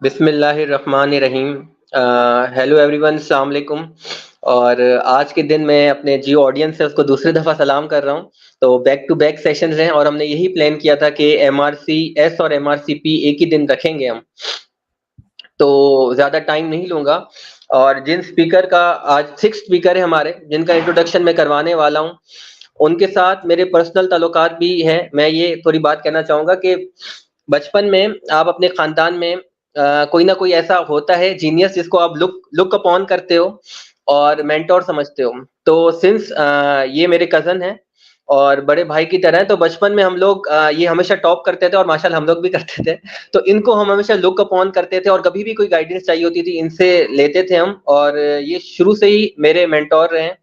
बिस्मिल्लाहिर्रहमानिर्रहीम। Hello everyone, अस्सलाम वालेकुम। और आज के दिन मैं अपने जो ऑडियंस है उसको दूसरी दफ़ा सलाम कर रहा हूँ। तो बैक टू बैक सेशंस हैं और हमने यही प्लान किया था कि एमआरसीएस और एमआरसीपी एक ही दिन रखेंगे हम। तो ज़्यादा टाइम नहीं लूँगा और जिन स्पीकर का आज 6th स्पीकर है हमारे, जिनका इंट्रोडक्शन मैं करवाने वाला हूँ, उनके साथ मेरे पर्सनल ताल्लुकात भी हैं। मैं ये थोड़ी बात कहना चाहूँगा कि बचपन में आप अपने ख़ानदान में कोई ना कोई ऐसा होता है जीनियस जिसको आप लुक लुक अपॉन करते हो और मेंटर समझते हो। तो सिंस ये मेरे कज़न हैं और बड़े भाई की तरह हैं, तो बचपन में हम लोग ये हमेशा टॉप करते थे और माशाल्लाह हम लोग भी करते थे। तो इनको हम हमेशा लुक अपॉन करते थे और कभी भी कोई गाइडेंस चाहिए होती थी, इनसे लेते थे हम और ये शुरू से ही मेरे मेंटर रहे हैं।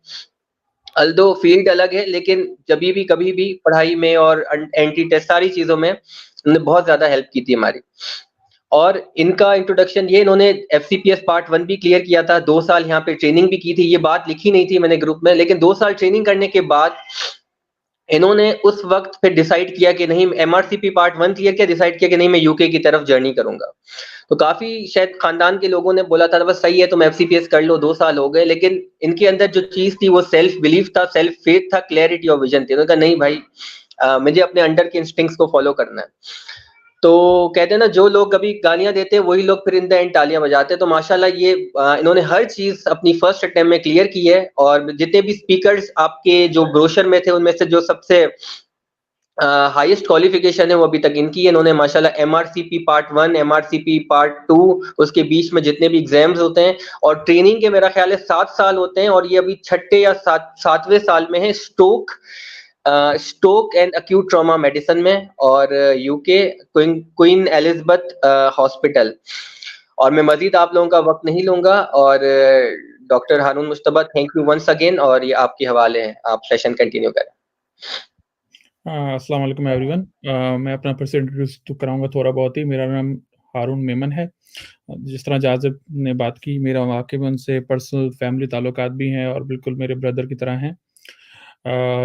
अल्दो फील्ड अलग है, लेकिन जभी भी कभी भी पढ़ाई में और एंटी टेस्ट सारी चीज़ों में उन्होंने बहुत ज़्यादा हेल्प की थी हमारी। और इनका इंट्रोडक्शन ये, इन्होंने एफसीपीएस पार्ट 1 भी क्लियर किया था, 2 साल यहाँ पे ट्रेनिंग भी की थी। ये बात लिखी नहीं थी मैंने ग्रुप में, लेकिन 2 साल ट्रेनिंग करने के बाद इन्होंने उस वक़्त फिर डिसाइड किया कि नहीं, एमआरसीपी पार्ट 1 क्लियर किया, डिसाइड किया कि नहीं मैं यूके की तरफ जर्नी करूँगा। तो काफ़ी शायद खानदान के लोगों ने बोला था बस सही है तुम एफसीपीएस कर लो, 2 साल हो गए, लेकिन इनके अंदर जो चीज़ थी वो सेल्फ बिलीफ था, सेल्फ फेथ था, क्लैरिटी और विज़न थी। उन्होंने कहा नहीं भाई, मुझे अपने अंडर के इंस्टिंक्ट्स को फॉलो करना है। तो कहते हैं ना, जो लोग कभी गालियाँ देते हैं वही लोग फिर इन द एंड तालियाँ बजाते हैं। तो माशाल्लाह ये इन्होंने हर चीज़ अपनी फर्स्ट अटेम्प्ट में क्लियर की है और जितने भी स्पीकर्स आपके जो ब्रोशर में थे उनमें से जो सबसे हाईएस्ट क्वालिफिकेशन है वो अभी तक इनकी है। इन्होंने माशाल्लाह एमआरसीपी पार्ट 1, एमआरसीपी पार्ट 2, उसके बीच में जितने भी एग्जाम्स होते हैं और ट्रेनिंग के मेरा ख्याल है 7 साल होते हैं और ये अभी छठे या 7वें साल में है stroke and acute trauma medicine में और यूके क्वीन एलिजाबेथ हॉस्पिटल। और मैं मजीद आप लोगों का वक्त नहीं लूंगा और doctor Haroon Mushtaba, thank you once again और ये आपके हवाले हैं, आप सेशन कंटिन्यू करें। अस्सलाम वालेकुम एवरीवन। मैं अपना फिर से इंट्रोड्यूस तो कराऊंगा थोड़ा बहुत ही। मेरा नाम हारून मेमन है। जिस तरह जाज़िब ने बात की, मेरा वाकई में उनसे पर्सनल फैमिली ताल्लुकात भी हैं और बिल्कुल मेरे ब्रदर की तरह हैं।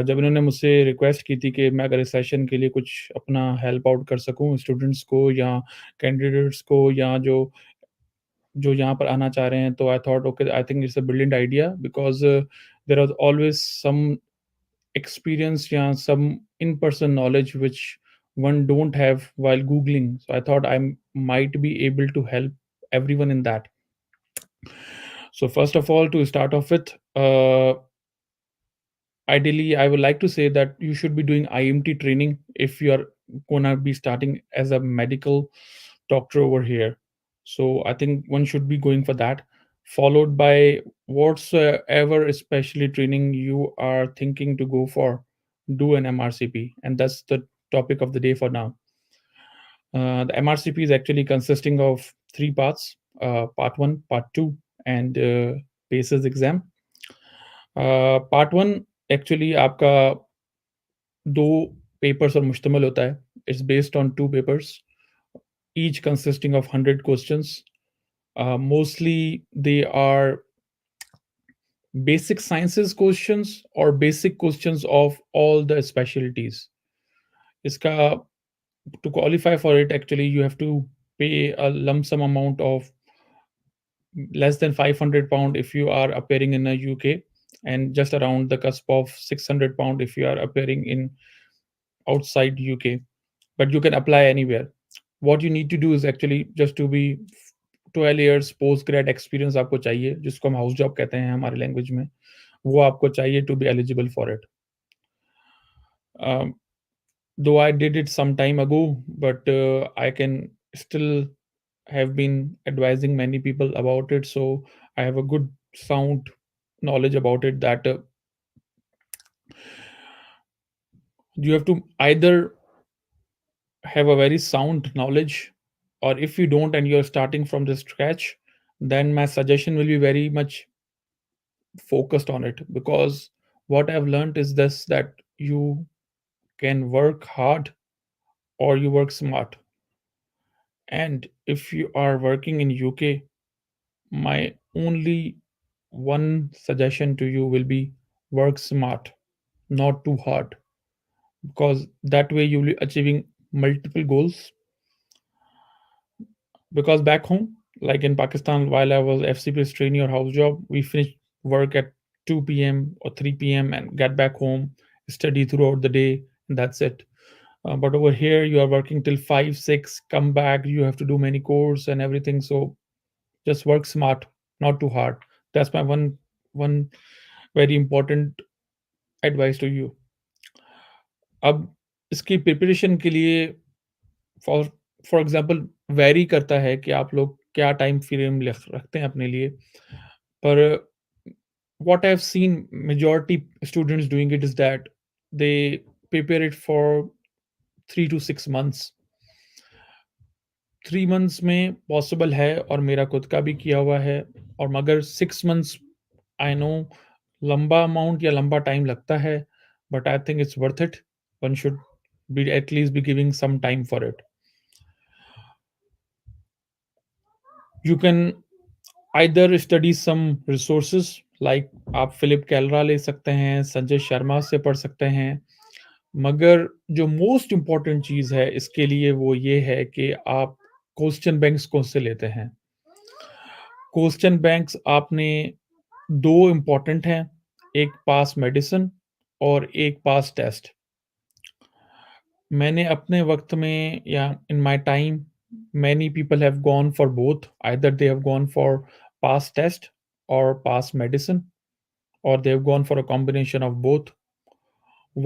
जब इन्होंने मुझसे रिक्वेस्ट की थी कि मैं अगर इस सेशन के लिए कुछ अपना हेल्प आउट कर सकूं स्टूडेंट्स को या कैंडिडेट्स को या जो जो यहाँ पर आना चाह रहे हैं, तो I thought okay, I think it's a brilliant idea because there are always some experience, yeah, some in-person knowledge which one don't have while googling. So I thought I might be able to help everyone in that. So first of all, to start off with, ideally I would like to say that you should be doing IMT training if you are gonna be starting as a medical doctor over here. So I think one should be going for that, followed by whatsoever especially training you are thinking to go for, do an MRCP, and that's the topic of the day for now. The MRCP is actually consisting of three parts: part one, part two, and PACES exam. Part one actually आपका दो papers और मुश्तमिल होता है. It's based on two papers, each consisting of 100 questions. Mostly they are basic sciences questions or basic questions of all the specialties. Iska, to qualify for it, actually you have to pay a lump sum amount of less than 500 pound if you are appearing in a UK, and just around the cusp of 600 pound if you are appearing in outside UK. But you can apply anywhere. What you need to do is actually just to be 12 years post grad experience आपको चाहिए, जिसको हम house job कहते हैं हमारे language में, वो आपको चाहिए to be eligible for it. Though I did it some time ago, but I can still have been advising many people about it, so I have a good sound knowledge about it, that you have to either have a very sound knowledge, or if you don't and you're starting from the scratch, then my suggestion will be very much focused on it, because what I've learned is this, that you can work hard or you work smart. And if you are working in UK, my only one suggestion to you will be work smart, not too hard, because that way you will be achieving multiple goals. Because back home, like in Pakistan, while I was FCPS trainee or house job, we finished work at 2 p.m. or 3 p.m. and get back home, study throughout the day, and that's it. But over here, you are working till 5, 6, come back, you have to do many course and everything. So just work smart, not too hard. That's my one very important advice to you. अब इसकी preparation के लिए for for example vary करता है कि आप लोग क्या टाइम फ्रेम रखते हैं अपने लिए, पर what I've seen majority students doing it is that they prepare it for 3 to 6 months. 3 months में पॉसिबल है और मेरा खुद का भी किया हुआ है, और मगर 6 months आई नो लंबा अमाउंट या लंबा टाइम लगता है, but I think it's worth it. One should be at least be giving some time for it. You can either study some resources like आप फिलिप कैलरा ले सकते हैं, संजय शर्मा से पढ़ सकते हैं, मगर जो मोस्ट इम्पॉर्टेंट चीज़ है इसके लिए वो ये है कि आप क्वेश्चन बैंक्स कौन से लेते हैं. क्वेश्चन बैंक्स आपने दो इम्पॉर्टेंट हैं, एक पास मेडिसिन और एक पास टेस्ट. मैंने अपने वक्त में या in my time many people have gone for both. Either they have gone for pass test or pass medicine, or they have gone for a combination of both.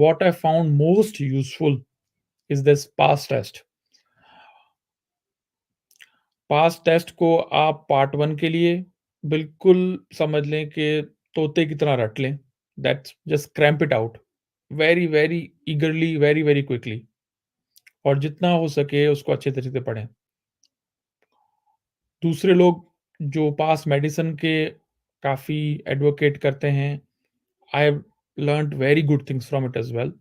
What I found most useful is this pass test. Pass test को आप part 1 के लिए बिल्कुल समझ लें कि तोते की तरह रट लें. That's just cramp it out very very ईगरली, very very quickly, और जितना हो सके उसको अच्छे तरीके से पढ़ें. दूसरे लोग जो पास मेडिसिन के काफ़ी एडवोकेट करते हैं, I have learned very good things from it as well.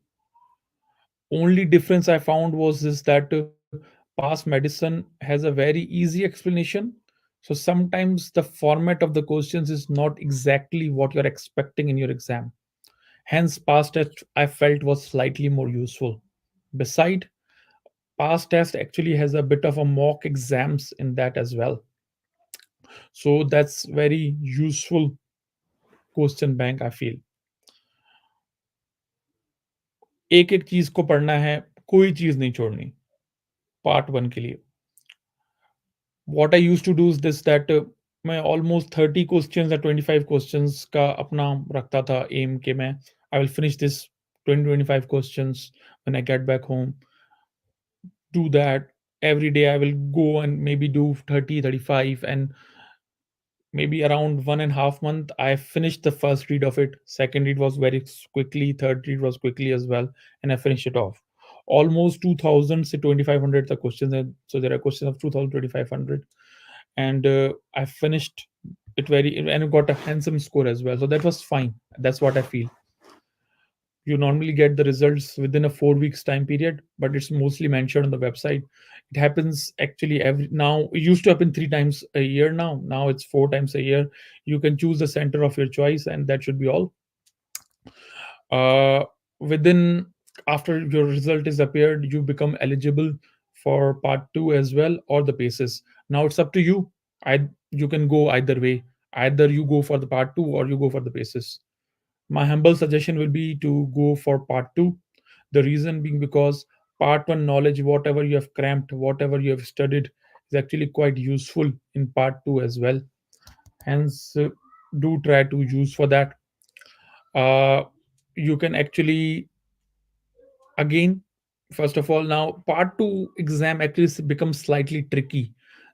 Only difference I found was this that past medicine has a very easy explanation. So sometimes the format of the questions is not exactly what you're expecting in your exam. Hence, past test I felt was slightly more useful. Beside, past test actually has a bit of a mock exams in that as well. So that's very useful question bank I feel. एक एक चीज को पढ़ना है, कोई चीज नहीं छोड़नी पार्ट 1 के लिए. what I used to do is this that मैं almost 30 questions या 25 questions का अपना रखता था aim के मैं I will finish this 20-25 questions when I get back home. Do that every day. I will go and maybe do 30-35, and maybe around 1.5 month I finished the first read of it. Second read was very quickly, third read was quickly as well, and I finished it off. Almost 2000 to 2500 the questions, and so there are questions of 2000 2500, and I finished it very and got a handsome score as well. So that was fine. That's what I feel. You normally get the results within a 4 weeks time period, but it's mostly mentioned on the website. It happens actually every now. It used to happen 3 times a year. Now it's 4 times a year. You can choose the center of your choice, and that should be all. Within After your result is appeared, you become eligible for part 2 as well, or the paces. Now it's up to you. You can go either way. Either you go for the part 2 or you go for the paces. My humble suggestion will be to go for part 2. The reason being because part 1 knowledge, whatever you have cramped, whatever you have studied, is actually quite useful in part 2 as well. Hence, do try to use for that. You can actually, again, first of all, now part 2 exam actually becomes slightly tricky.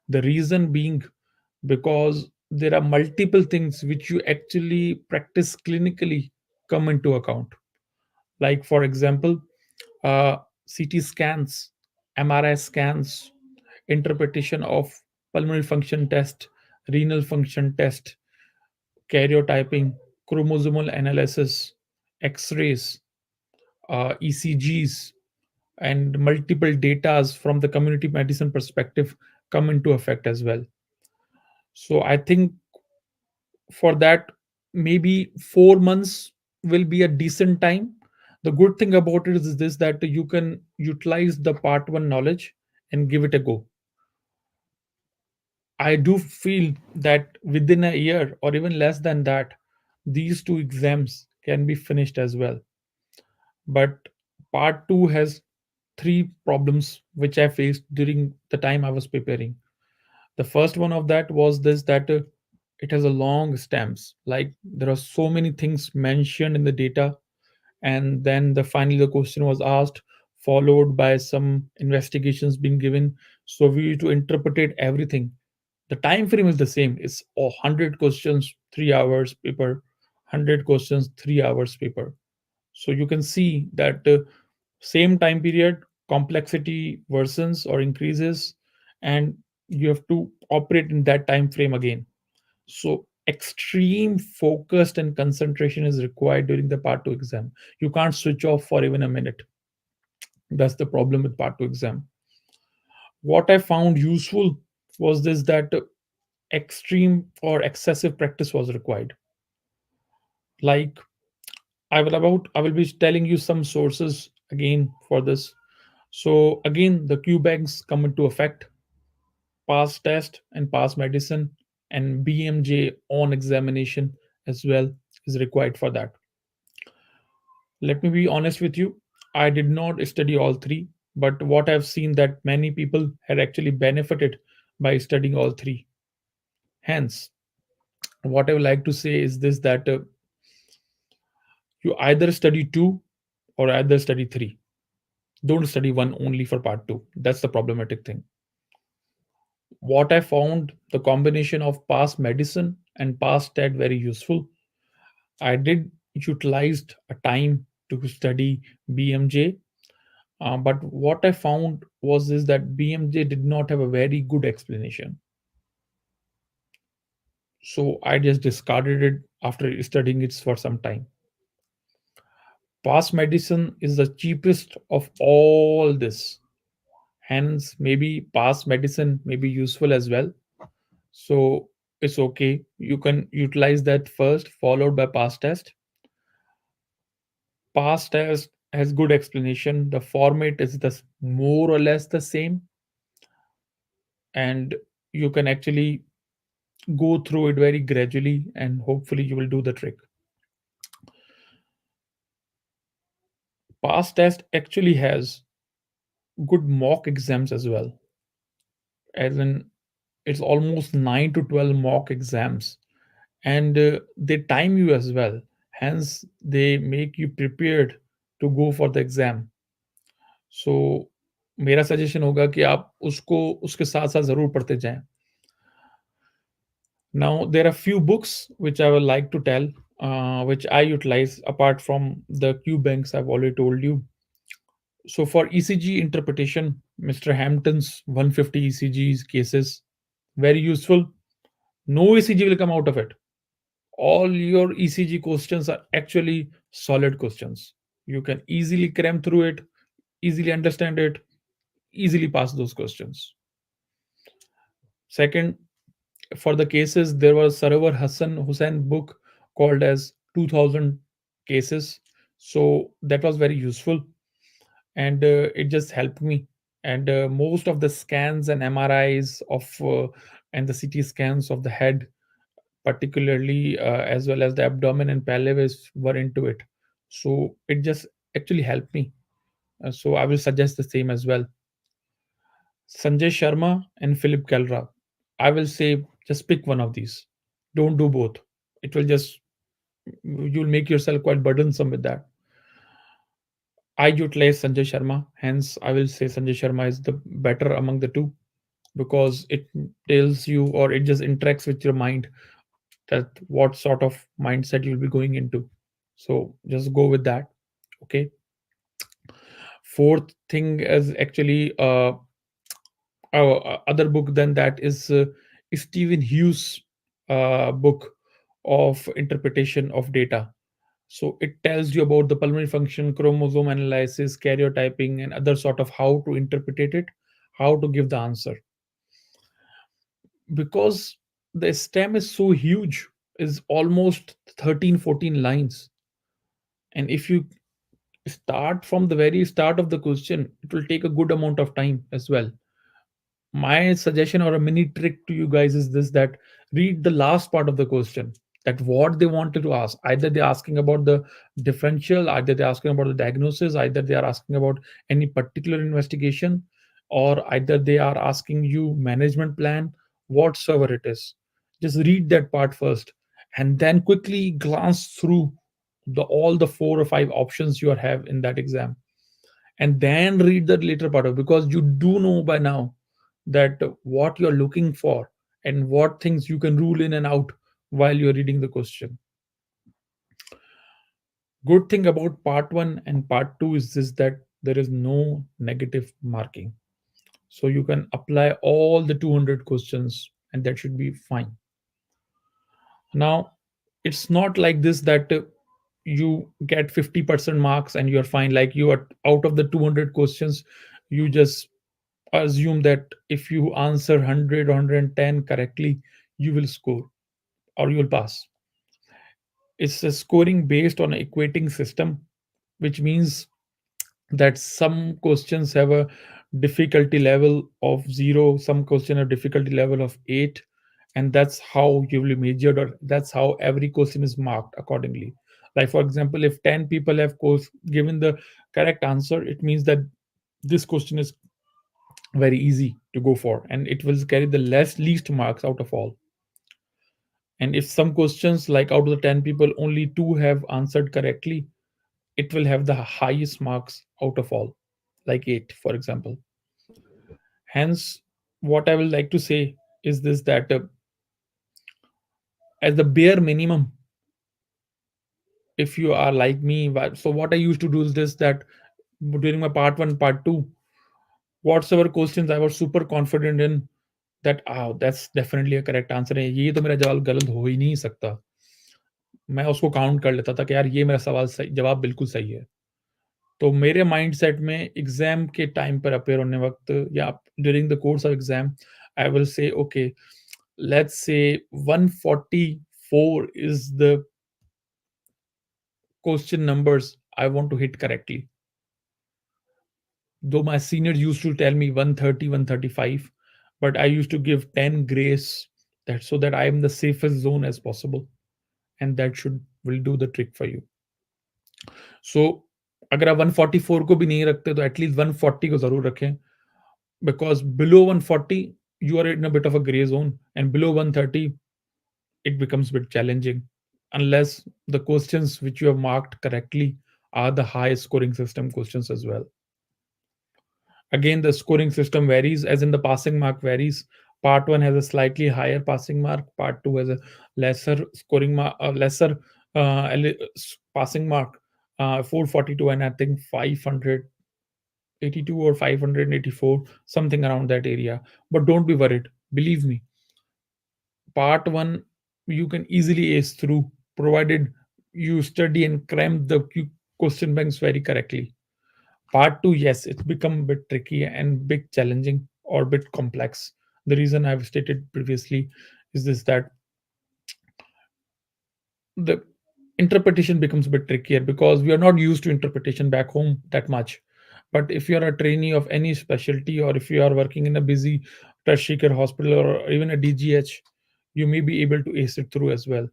The reason being because there are multiple things which you actually practice clinically come into account. Like, for example, CT scans, MRI scans, interpretation of pulmonary function test, renal function test, karyotyping, chromosomal analysis, X-rays, ECGs, and multiple datas from the community medicine perspective come into effect as well. So I think for that, maybe 4 months will be a decent time. The good thing about it is this that you can utilize the part 1 knowledge and give it a go. I do feel that within a year or even less than that, these two exams can be finished as well. But part two has three problems which I faced during the time I was preparing. The first one of that was this, that it has a long stamps. Like there are so many things mentioned in the data, and then the finally the question was asked, followed by some investigations being given. So we need to interpret everything. The time frame is the same. It's 100 questions, 3 hours paper, 100 questions, 3 hours paper. So you can see that same time period, complexity worsens or increases, and you have to operate in that time frame again. So extreme focused and concentration is required during the part 2 exam. You can't switch off for even a minute. That's the problem with part 2 exam. What I found useful was this, that extreme or excessive practice was required. Like I will be telling you some sources again for this. So again, the Q banks come into effect. Pass test and pass medicine and BMJ on examination as well is required for that. Let me be honest with you. I did not study all three, but what I've seen that many people had actually benefited by studying all three. Hence, what I would like to say is this, that you either study two or either study three. Don't study one only for part two. That's the problematic thing. What I found, the combination of past medicine and past stat very useful. I did utilized a time to study BMJ, but what I found was is that BMJ did not have a very good explanation. So I just discarded it after studying it for some time. Past medicine is the cheapest of all this. Hence, maybe past medicine may be useful as well. So it's okay. You can utilize that first, followed by past test. Past test has good explanation. The format is the more or less the same, and you can actually go through it very gradually, and hopefully you will do the trick. Past test actually has good mock exams as well, as in it's almost 9 to 12 mock exams, and they time you as well. Hence they make you prepared to go for the exam. सो मेरा suggestion होगा कि आप उसको उसके साथ साथ जरूर पढ़ते जाएं. Now there are few books which I would like to tell, which I utilize apart from the Q banks I've already told you. So for ECG interpretation, Mr. Hampton's 150 ECGs cases, very useful. No ECG will come out of it. All your ECG questions are actually solid questions. You can easily cram through it, easily understand it, easily pass those questions. Second, for the cases, there was Sarwar Hassan Hussain book called as 2000 cases. So that was very useful, and it just helped me. And most of the scans and MRIs of and the CT scans of the head, particularly as well as the abdomen and pelvis, were into it. So it just actually helped me. So I will suggest the same as well. Sanjay Sharma and Philip Kalra. I will say just pick one of these. Don't do both. It will just, you'll make yourself quite burdensome with that. I utilize Sanjay Sharma, hence I will say Sanjay Sharma is the better among the two, because it tells you, or it just interacts with your mind, that what sort of mindset you'll be going into. So just go with that. Okay. Fourth thing is actually other book than that is Stephen Hughes' book of interpretation of data. So it tells you about the pulmonary function, chromosome analysis, karyotyping, and other sort of how to interpret it, how to give the answer. Because the stem is so huge, is almost 13, 14 lines. And if you start from the very start of the question, it will take a good amount of time as well. My suggestion or a mini trick to you guys is this, that read the last part of the question, that what they wanted to ask. Either they're asking about the differential, either they're asking about the diagnosis, either they are asking about any particular investigation, or either they are asking you management plan, whatsoever it is. Just read that part first, and then quickly glance through the all the four or five options you have in that exam, and then read the later part of, because you do know by now that what you're looking for and what things you can rule in and out while you're reading the question. Good thing about part 1 and part 2 is this, that there is no negative marking, so you can apply all the 200 questions and that should be fine. Now, it's not like this that you get 50% marks and you're fine. Like, you are out of the 200 questions, you just assume that if you answer 100 or 110 correctly, you will score or you will pass. It's a scoring based on an equating system, which means that some questions have a difficulty level of 0, some question have difficulty level of 8, and that's how you will be measured, or that's how every question is marked accordingly. Like, for example, if 10 people have given the correct answer, it means that this question is very easy to go for and it will carry the least marks out of all. And if some questions, like out of the 10 people only 2 have answered correctly, it will have the highest marks out of all, like 8 for example. Hence, what I will like to say is this, that as the bare minimum, if you are like me, so what I used to do is this, that during my part 1 part 2, whatsoever questions I was super confident in, that that's definitely a correct answer है, ये तो मेरा जवाब गलत हो ही नहीं सकता, मैं उसको काउंट कर लेता था कि यार ये मेरा सवाल सही, जवाब बिल्कुल सही है। तो मेरे माइंडसेट में एग्जाम के टाइम पर अपेयर होने वक्त, या during the course of exam, I will say okay, let's say 144 is the question numbers I want to hit correctly. Though my seniors used to tell me 130, 135, but I used to give 10 grace, that so that I am the safest zone as possible, and that should will do the trick for you. So अगर आप 144 को भी नहीं रखते तो at least 140 को जरूर रखें, because below 140 you are in a bit of a gray zone, and below 130 it becomes a bit challenging, unless the questions which you have marked correctly are the high scoring system questions as well. Again, the scoring system varies, as in the passing mark varies. Part 1 has a slightly higher passing mark, part 2 has a lesser scoring mark, lesser passing mark, 442 and I think 582 or 584, something around that area. But don't be worried, believe me, part 1 you can easily ace through, provided you study and cram the question banks very correctly. Part 2, yes, it's become a bit tricky and bit challenging or bit complex. The reason I've stated previously is this, that the interpretation becomes a bit trickier because we are not used to interpretation back home that much. But if you are a trainee of any specialty, or if you are working in a busy tertiary care hospital or even a DGH, you may be able to ace it through as well.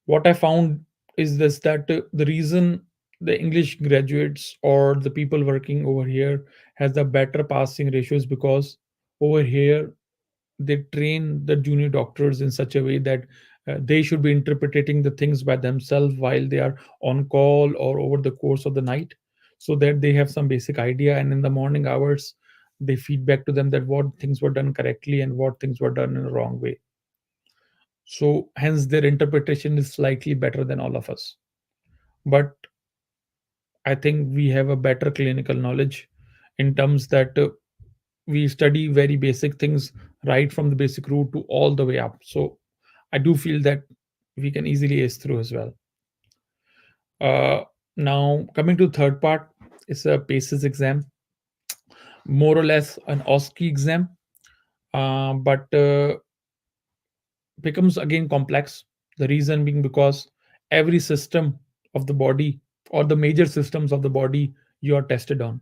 What I found is this, that the reason the English graduates or the people working over here has the better passing ratio is because over here they train the junior doctors in such a way that they should be interpreting the things by themselves while they are on call or over the course of the night, so that they have some basic idea, and in the morning hours they feedback to them that what things were done correctly and what things were done in a wrong way. So hence their interpretation is slightly better than all of us. But I think we have a better clinical knowledge, in terms that we study very basic things right from the basic root to all the way up. So I do feel that we can easily ace through as well. Now coming to the third part, it's a PACES exam, more or less an OSCE exam, but becomes again complex. The reason being because every system of the body, or the major systems of the body, you are tested on.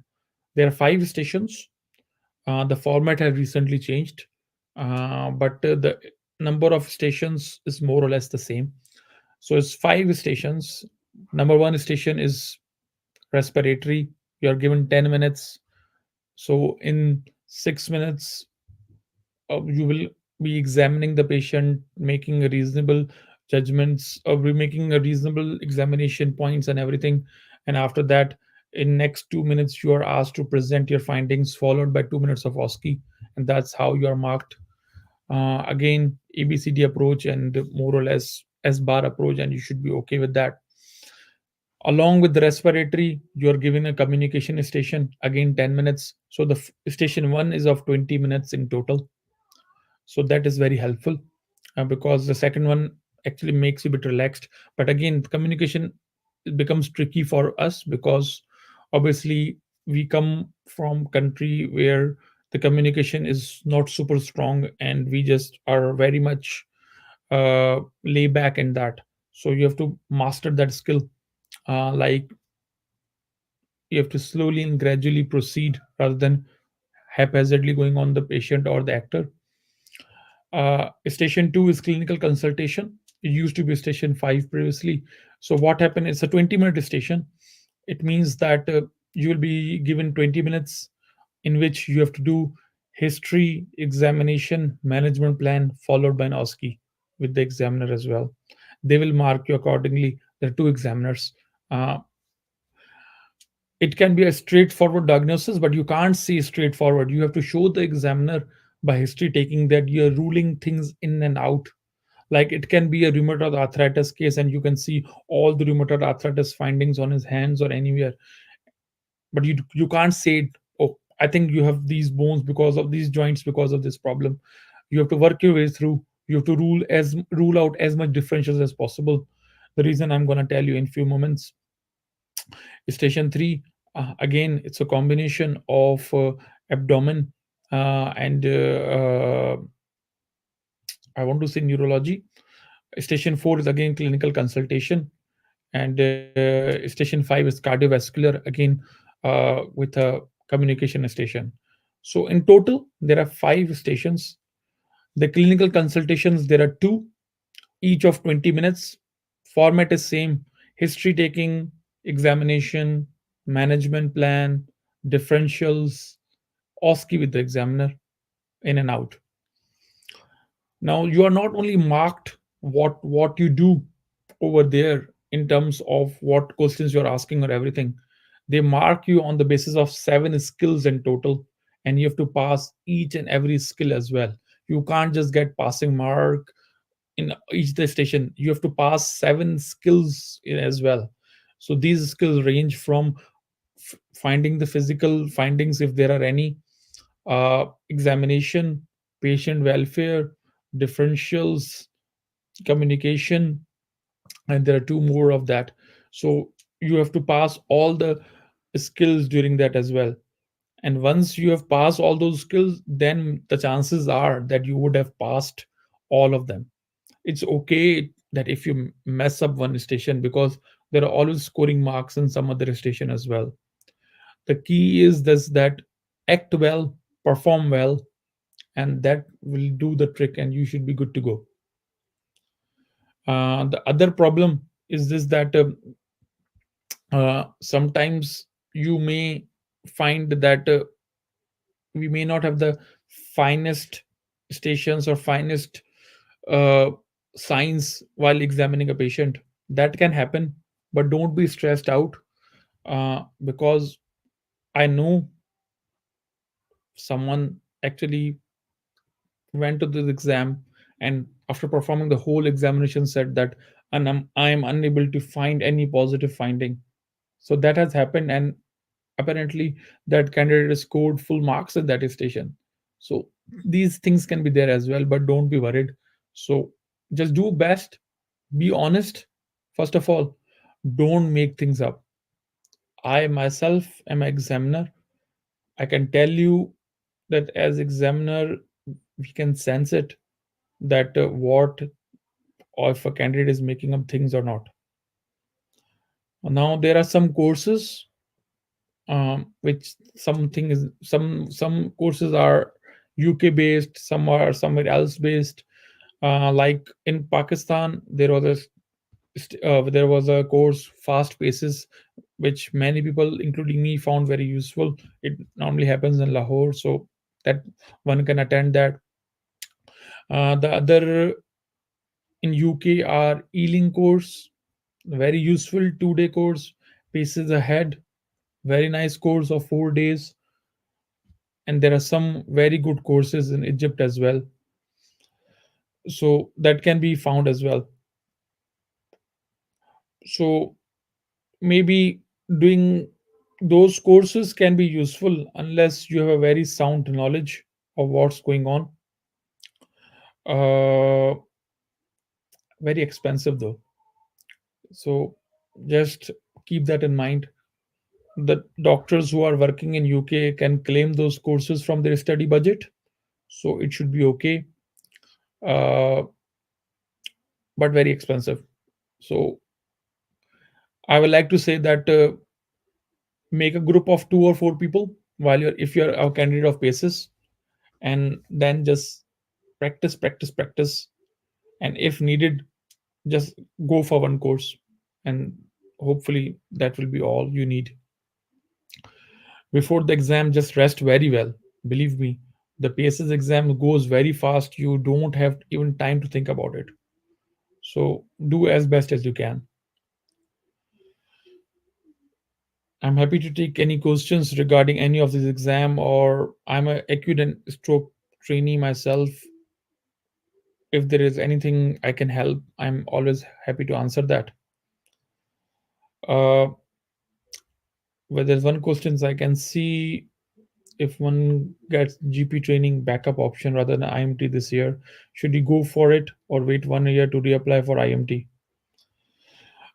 There are 5 stations. The format has recently changed, but the number of stations is more or less the same. So it's five stations. Number one station is respiratory. You are given 10 minutes. So in 6 minutes, you will be examining the patient, making a reasonable judgments, or be making a reasonable examination points and everything. And after that, in next 2 minutes, you are asked to present your findings, followed by 2 minutes of OSCE, and that's how you are marked. Again, ABCD approach and more or less S bar approach, and you should be okay with that. Along with the respiratory, you are given a communication station, again 10 minutes. So the station one is of 20 minutes in total. So that is very helpful, because the second one actually makes you a bit relaxed. But again, communication becomes tricky for us, because obviously we come from country where the communication is not super strong, and we just are very much lay back in that. So you have to master that skill. Like, you have to slowly and gradually proceed rather than haphazardly going on the patient or the actor. Station 2 is clinical consultation. It used to be station 5 previously. So what happened? It's a 20-minute station. It means that you will be given 20 minutes in which you have to do history, examination, management plan, followed by an OSCE with the examiner as well. They will mark you accordingly. There are two examiners. Uh, it can be a straightforward diagnosis, but you can't say straightforward. You have to show the examiner by history taking that you're ruling things in and out. Like, it can be a rheumatoid arthritis case, and you can see all the rheumatoid arthritis findings on his hands or anywhere, but you can't say, oh, I think you have these bones because of these joints because of this problem. You have to work your way through. You have to rule out as much differentials as possible. The reason I'm going to tell you in few moments. Station 3, again, it's a combination of abdomen and I want to say neurology. Station 4 is again clinical consultation, and station 5 is cardiovascular, again with a communication station. So in total, there are five stations. The clinical consultations, there are two, each of 20 minutes. Format is same: history taking, examination, management plan, differentials, OSCE with the examiner, in and out. Now you are not only marked what you do over there in terms of what questions you're asking or everything. They mark you on the basis of seven skills in total, and you have to pass each and every skill as well. You can't just get passing mark in each the station. You have to pass seven skills as well. So these skills range from finding the physical findings if there are any, examination, patient welfare, differentials, communication, and there are two more of that. So you have to pass all the skills during that as well. And once you have passed all those skills, then the chances are that you would have passed all of them. It's okay that if you mess up one station, because there are always scoring marks in some other station as well. The key is this, that act well, perform well, and that will do the trick, and you should be good to go. The other problem is this, that sometimes you may find that we may not have the finest stations or finest uh, signs while examining a patient. That can happen, but don't be stressed out, because I know someone actually went to this exam, and after performing the whole examination said that, and I am unable to find any positive finding. So that has happened, and apparently that candidate scored full marks in that station. So these things can be there as well, but don't be worried. So just do best, be honest. First of all, don't make things up. I myself am an examiner. I can tell you that as examiner, we can sense it, that what, or if a candidate is making up things or not. Now there are some courses which something is some courses are UK based, some are somewhere else based. Like in Pakistan, there was a course fast paces, which many people, including me, found very useful. It normally happens in Lahore, so that one can attend that. The other in UK are Ealing course, very useful 2 day course, paces ahead, very nice course of 4 days. And there are some very good courses in Egypt as well, so that can be found as well. So maybe doing those courses can be useful unless you have a very sound knowledge of what's going on. uh, Very expensive though, so just keep that in mind. The doctors who are working in UK can claim those courses from their study budget, so it should be okay. uh, but very expensive. So I would like to say that make a group of 2 or 4 people while you're if you're a candidate of paces, and then just practice, practice, practice, and if needed, just go for one course, and hopefully that will be all you need. Before the exam, just rest very well. Believe me, the paces exam goes very fast. You don't have even time to think about it, so do as best as you can. I'm happy to take any questions regarding any of this exam, or I'm a acute and stroke trainee myself. If there is anything I can help, I'm always happy to answer that. uh well, there's one questions I can see. If one gets GP training backup option rather than IMT this year, should he go for it or wait 1 year to reapply for IMT?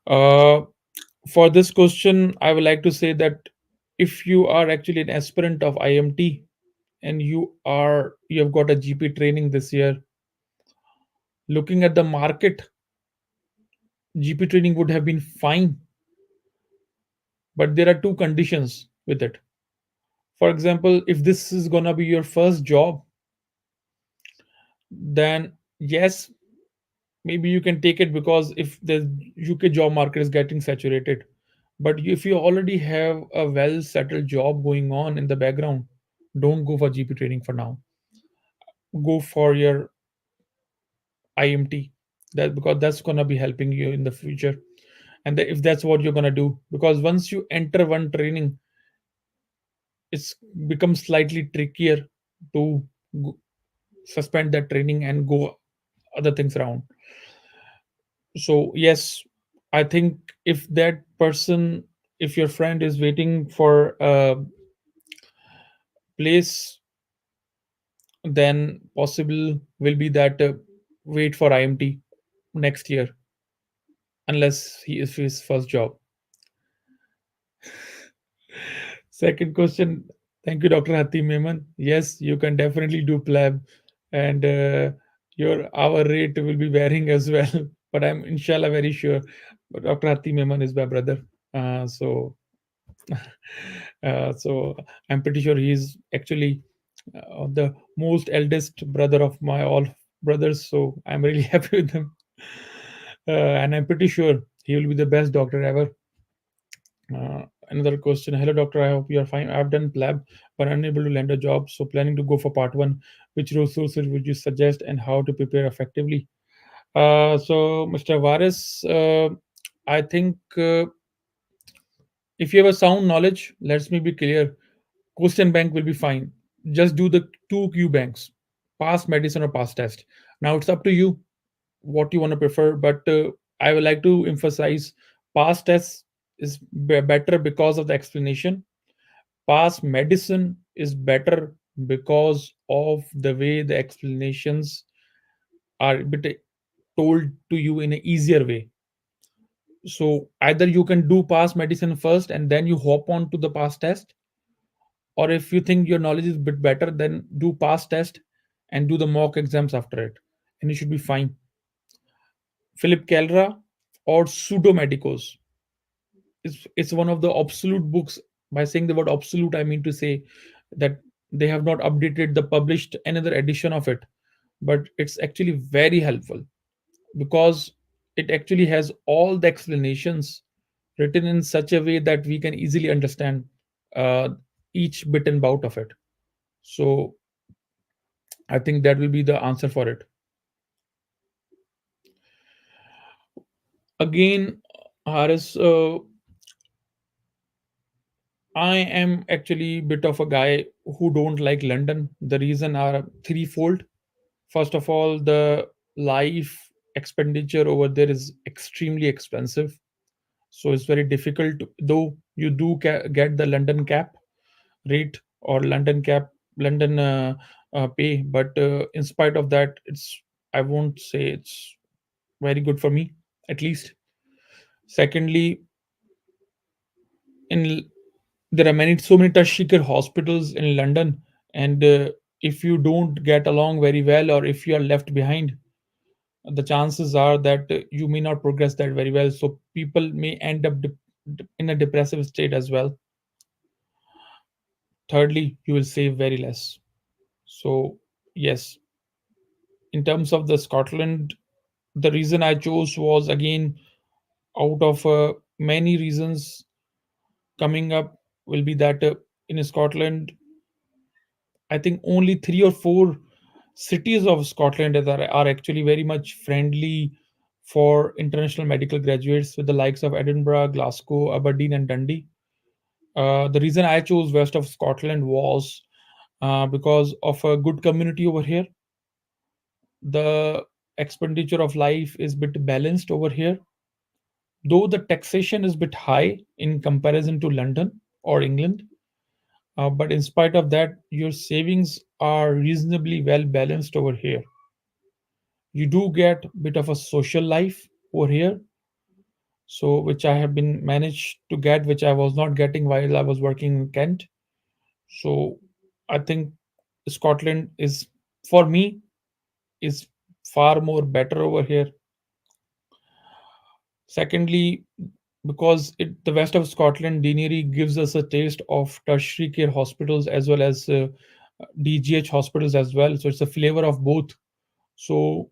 uh for this question, I would like to say that if you are actually an aspirant of IMT and you have got a GP training this year, looking at the market, GP training would have been fine, but there are two conditions with it. For example, if this is gonna be your first job, then yes, maybe you can take it, because if the UK job market is getting saturated. But if you already have a well settled job going on in the background, don't go for GP training for now. Go for your IMT, that because that's gonna be helping you in the future. And if that's what you're gonna do, because once you enter one training, it's becomes slightly trickier to go, suspend that training and go other things around. So yes, I think if that person, if your friend is waiting for a place, then possible will be that wait for IMT next year, unless he is his first job. Second question. Thank you, Dr. Hatim Meman. Yes, you can definitely do plab, and your hour rate will be varying as well. But I'm inshallah very sure. But Dr. Hatim Meman is my brother, so so I'm pretty sure he's actually the most eldest brother of my all brothers. So I'm really happy with him, and I'm pretty sure he will be the best doctor ever. Another question. Hello, doctor. I hope you are fine. I've done lab but unable to land a job. So, planning to go for part one. Which resources would you suggest and how to prepare effectively? So, Mr. Varis, I think if you have a sound knowledge, let's me be clear. Question bank will be fine. Just do the two Q banks, pass medicine or pass test. Now it's up to you what you want to prefer, but I would like to emphasize pass test is better because of the explanation. Pass medicine is better because of the way the explanations are a bit told to you in an easier way. So either you can do pass medicine first and then you hop on to the pass test, or if you think your knowledge is a bit better, then do pass test and do the mock exams after it, and you should be fine. Philip Kelra or Pseudo Medicos, it's one of the absolute books By saying the word absolute, I mean to say that they have not updated the published another edition of it, but it's actually very helpful because it actually has all the explanations written in such a way that we can easily understand uh, each bit and bout of it. So I think that will be the answer for it. Again, Haris, I am actually bit of a guy who don't like London. The reason are threefold. First of all, the life expenditure over there is extremely expensive, so it's very difficult. Though you do get the London cap rate or London pay, but in spite of that, it's, I won't say it's very good for me, at least. Secondly, in there are so many touch seeker hospitals in London, and if you don't get along very well or if you are left behind, the chances are that you may not progress that very well. So people may end up in a depressive state as well. Thirdly, you will save very less. So yes, in terms of the Scotland, the reason I chose was again out of many reasons coming up will be that in Scotland, I think only three or four cities of Scotland are actually very much friendly for international medical graduates, with the likes of Edinburgh, Glasgow, Aberdeen, and Dundee. The reason I chose west of Scotland was because of a good community over here. The expenditure of life is bit balanced over here, though the taxation is bit high in comparison to London or England. But in spite of that, your savings are reasonably well balanced over here. You do get a bit of a social life over here, so which I have been managed to get, which I was not getting while I was working in Kent. So I think Scotland is, for me, is far more better over here. Secondly, because the west of Scotland, Deanery gives us a taste of tertiary care hospitals as well as DGH hospitals as well. So it's a flavor of both. So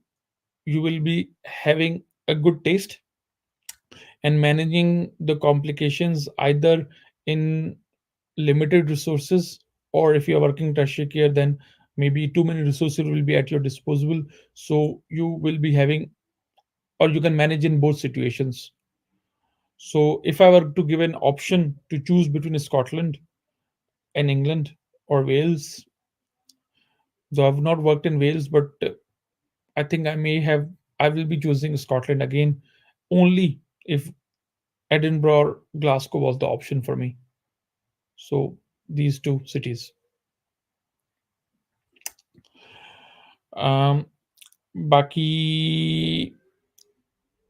you will be having a good taste and managing the complications either in limited resources, or if you are working tertiary care, then maybe too many resources will be at your disposal. So you will be having, or you can manage in both situations. So if I were to give an option to choose between Scotland and England or Wales, though I've not worked in Wales, but I think I will be choosing Scotland again, only if Edinburgh or Glasgow was the option for me. So these two cities. Um, Baki,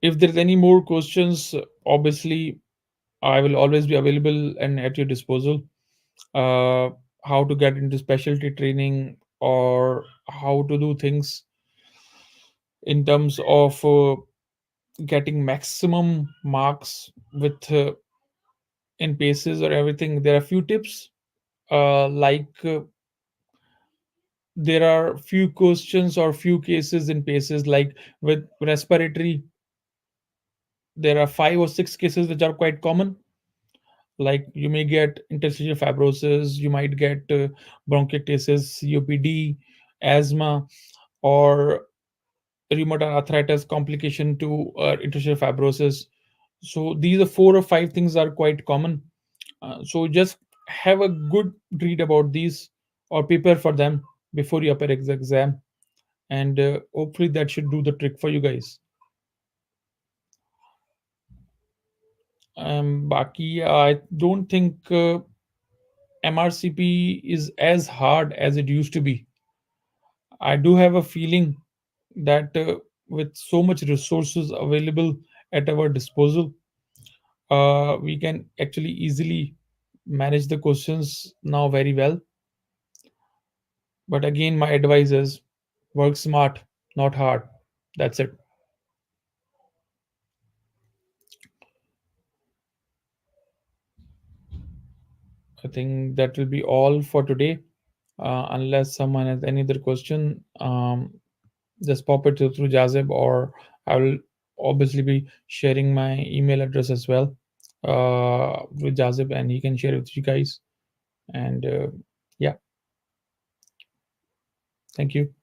if there's any more questions, obviously I will always be available and at your disposal. Uh, how to get into specialty training, or how to do things in terms of getting maximum marks with in paces or everything. There are few tips, there are few questions or few cases in paces, like with respiratory, there are 5 or 6 cases which are quite common. Like you may get interstitial fibrosis, you might get bronchiectasis, COPD, asthma, or rheumatoid arthritis complication to interstitial fibrosis. So these are 4 or 5 things are quite common. So just have a good read about these or prepare for them before you appear exam, and hopefully that should do the trick for you guys. Baki, I don't think MRCP is as hard as it used to be. I do have a feeling that with so much resources available at our disposal, we can actually easily manage the questions now very well. But again, my advice is work smart, not hard. That's it. I think that will be all for today. Unless someone has any other question, just pop it through Jazib, or I will obviously be sharing my email address as well with Jazib, and he can share it with you guys. And yeah, thank you.